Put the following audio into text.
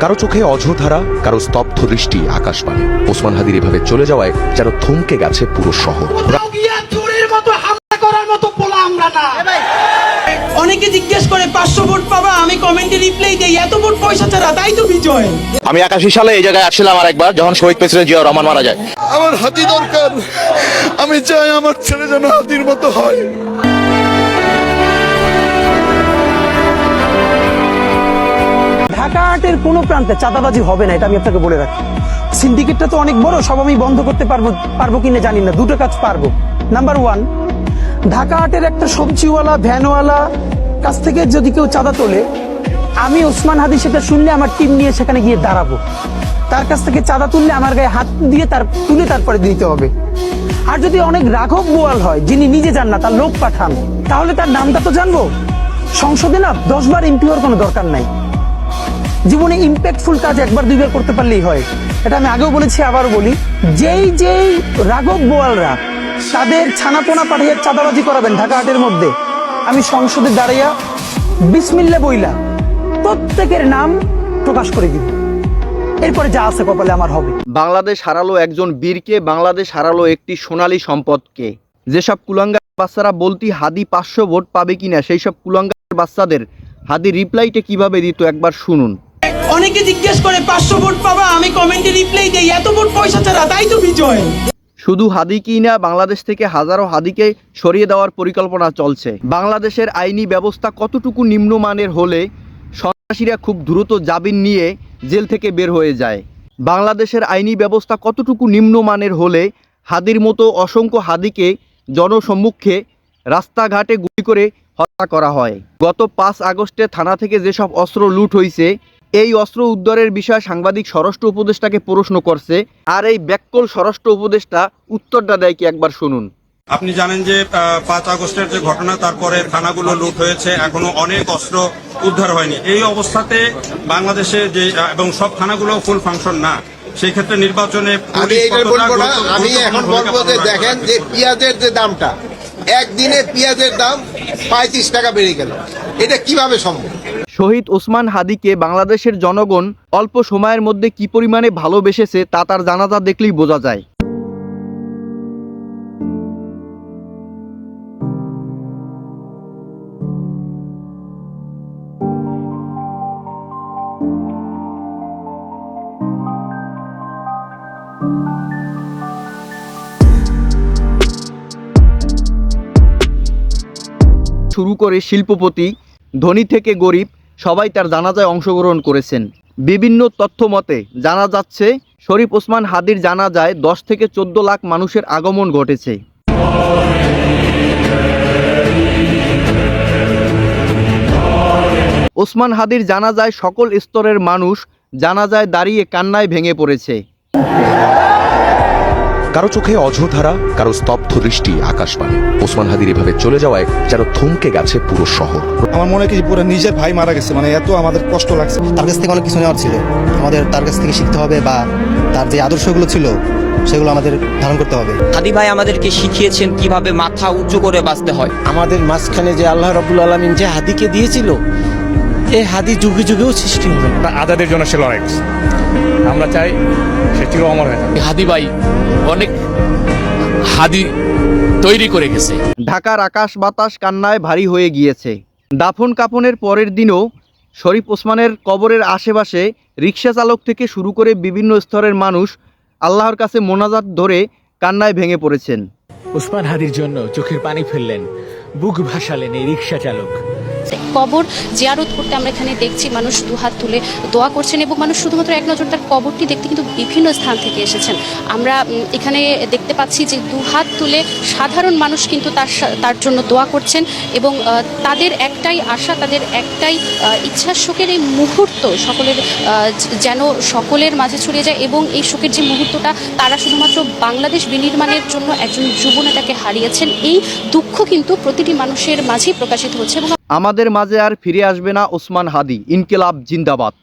কারো চোখে অঝোধারা, কারো স্তব্ধ দৃষ্টি আকাশবাণী। ওসমান হাদির এভাবে চলে যাওয়ায় যেন থমকে গেছে পুরো শহর। অনেকে জিজ্ঞেস করে 500 ভোট পাবা, আমি কমেন্টে রিপ্লাই দেই এত ভোট পয়সা ছাড়া, তাই তো বিজয়। আমি 81 সালে এই জায়গায় আসছিলাম আরেকবার, যখন শহীদ প্রেসিডেন্ট জিয়াউর রহমান মারা যায়। আমার হাতি দরকার, আমি চাই আমার ছেলে যেন হাতির মতো হয়। ঢাকা আটের কোনো প্রান্তে চাঁদাবাজি হবে না, এটা আমি আপনাকে বলে রাখি। সিন্ডিকেটটা তো অনেক বড়, সব আমি বন্ধ করতে পারবো কিনা জানি না। দুটো কাজ পারবো। নাম্বার 1, ঢাকা আটের একটা সবজিওয়ালা ভ্যানওয়ালা কাছ থেকে যদি কেউ চাঁদা তোলে, আমি ওসমান হাদি সেটা শুনলে আমার টিম নিয়ে সেখানে গিয়ে দাঁড়াবো। তার কাছ থেকে চাঁদা তুললে আমার গায়ে হাত দিয়ে তুলে তারপরে দিতে হবে। আর যদি অনেক রাঘব বোয়াল হয়, যিনি নিজে যান না, তার লোক পাঠান, তাহলে তার নামটা তো জানবো। সংসদে না 10 বার এমপি হওয়ার কোনো দরকার নাই। জীবনে ইম্প্যাক্টফুল কাজ 1বার 2বার করতে পারলেই হয়। এটা আমি আগেও বলেছি, আবারও বলি, যেই রাঘব বোয়ালরা তাদের ছানাপোনা পাঠিয়ে চাঁদাবাজি করাবেন ঢাকা হাটের মধ্যে, আমি সংসদে দাঁড়িয়ে বিসমিল্লাহ বইলা প্রত্যেকের নাম প্রকাশ করে দিব। এরপরে যা আছে কপালে আমার হবে। বাংলাদেশ হারালো একজন বীরকে, বাংলাদেশ হারালো একটি সোনালী সম্পদকে। যেসব কুলাঙ্গার বাচ্চারা বলতি হাদি 500 ভোট পাবে কিনা, সেই সব কুলাঙ্গার বাচ্চাদের হাদি রিপ্লাইটা কিভাবে দিত একবার শুনুন। অনেকে জিজ্ঞেস করে 500 ভোট পাবা, আমি কমেন্টে রিপ্লাই দেই এত ভোট পয়সা ছাড়া, তাই তো বিজয়। শুধু হাদি কি না, বাংলাদেশ থেকে হাজারো হাদিকে সরিয়ে দেওয়ার পরিকল্পনা চলছে। বাংলাদেশের আইনি ব্যবস্থা কতটুকু নিম্নমানের হলে সন্ত্রাসীরা খুব দ্রুত জামিন নিয়ে জেল থেকে বের হয়ে যায়? বাংলাদেশের আইনি ব্যবস্থা কতটুকু নিম্নমানের হলে হাদির মতো অসংখ্য হাদিকে জনসম্মুখে রাস্তাঘাটে গুলি করে হত্যা করা হয়? গত 5 আগস্টে থানা থেকে যেসব অস্ত্র লুট হয়েছে, এই অস্ত্র উদ্ধারের বিষয়ে সাংবাদিক স্বরাষ্ট্র উপদেষ্টাকে প্রশ্ন করছে, আর এই ব্যাককল স্বরাষ্ট্র উপদেষ্টা উত্তরটা দেয় কি একবার শুনুন। আপনি জানেন যে 5 আগস্টের যে ঘটনা, তারপরে থানাগুলো লুট হয়েছে, এখনো অনেক অস্ত্র উদ্ধার হয়নি। এই অবস্থাতে বাংলাদেশে যে এবং সব থানাগুলো ফুল ফাংশন না, সেই ক্ষেত্রে নির্বাচনে আমি এখন বলবো যে দেখেন যে পেঁয়াজের যে দামটা, একদিনে পেঁয়াজের দাম 35 টাকা বেড়ে গেল, এটা কিভাবে সম্ভব? শহীদ ওসমান হাদিকে বাংলাদেশের জনগণ অল্প সময়ের মধ্যে কি পরিমাণে ভালোবেসেছে তা তার জানাজা দেখলেই বোঝা যায়। শুরু করে শিল্পপতি, ধনী থেকে গরিব, সবাই তার জানাজায় অংশগ্রহণ করেছেন। বিভিন্ন তথ্য মতে জানা যাচ্ছে শরীফ ওসমান হাদির জানাজায় 10 থেকে 14 লাখ মানুষের আগমন ঘটেছে। ওসমান হাদির জানাজায় সকল স্তরের মানুষ জানাজায় দাঁড়িয়ে কান্নায় ভেঙে পড়েছে। কারো চোখে অঝোধারা, কারো স্তব্ধ দৃষ্টি আকাশবাণী। ওসমান হাদির এভাবে চলে যাওয়ায় যেন থমকে গেছে পুরো শহর। আমার মনে হয় কি পুরো নিজের ভাই মারা গেছে, মানে এত আমাদের কষ্ট লাগছে। তার কাছ থেকে অনেক কিছু নেওয়ার ছিল, আমাদের তার কাছ থেকে শিখতে হবে, বা তার যে আদর্শগুলো ছিল সেগুলো আমাদের ধারণ করতে হবে। হাদি ভাই আমাদেরকে শিখিয়েছেন কিভাবে মাথা উঁচু করে বাঁচতে হয়। আমাদের মাঝখানে যে আল্লাহ রাব্বুল আলামিন যে হাদিকে দিয়েছিল, এই হাদি যুগে যুগেও সৃষ্টি হবে না। আজাদের জন্য সে লড়াই, আমরা চাই সে চির অমর হয়ে থাকে। হাদি ভাই অনেক হাদি তৈরি করে গেছে। ঢাকার আকাশ বাতাস কান্নায় ভারী হয়ে গিয়েছে। দাফন কাফনের পরের দিনও শরীফ ওসমানের কবরের আশেপাশে রিকশা চালক থেকে শুরু করে বিভিন্ন স্তরের মানুষ আল্লাহর কাছে মোনাজাত ধরে কান্নায় ভেঙে পড়েছেন। ওসমান হাদির জন্য চোখের পানি ফেললেন, বুক ভাসালেন এই রিকশা চালক। কবর জিয়ারত করতে আমরা এখানে দেখছি মানুষ দুহাত তুলে দোয়া করছেন, এবং মানুষ শুধুমাত্র এক নজর তার কবরটি দেখতে কিন্তু বিভিন্ন স্থান থেকে এসেছেন। আমরা এখানে দেখতে পাচ্ছি যে দুহাত তুলে সাধারণ মানুষ কিন্তু তার জন্য দোয়া করছেন, এবং তাদের একটাই আশা, তাদের একটাই ইচ্ছা, শোকের এই মুহূর্ত সকলের যেন সকলের মাঝে ছড়িয়ে যায়, এবং এই শোকের যে মুহূর্তটা, তারা শুধুমাত্র বাংলাদেশ বিনির্মাণের জন্য একজন যুবনেতাকে হারিয়েছেন, এই দুঃখ কিন্তু প্রতিটি মানুষের মাঝেই প্রকাশিত হচ্ছে। এবং আমাদের মাঝে আর ফিরে আসবে না ওসমান হাদি। ইনকিলাব জিন্দাবাদ।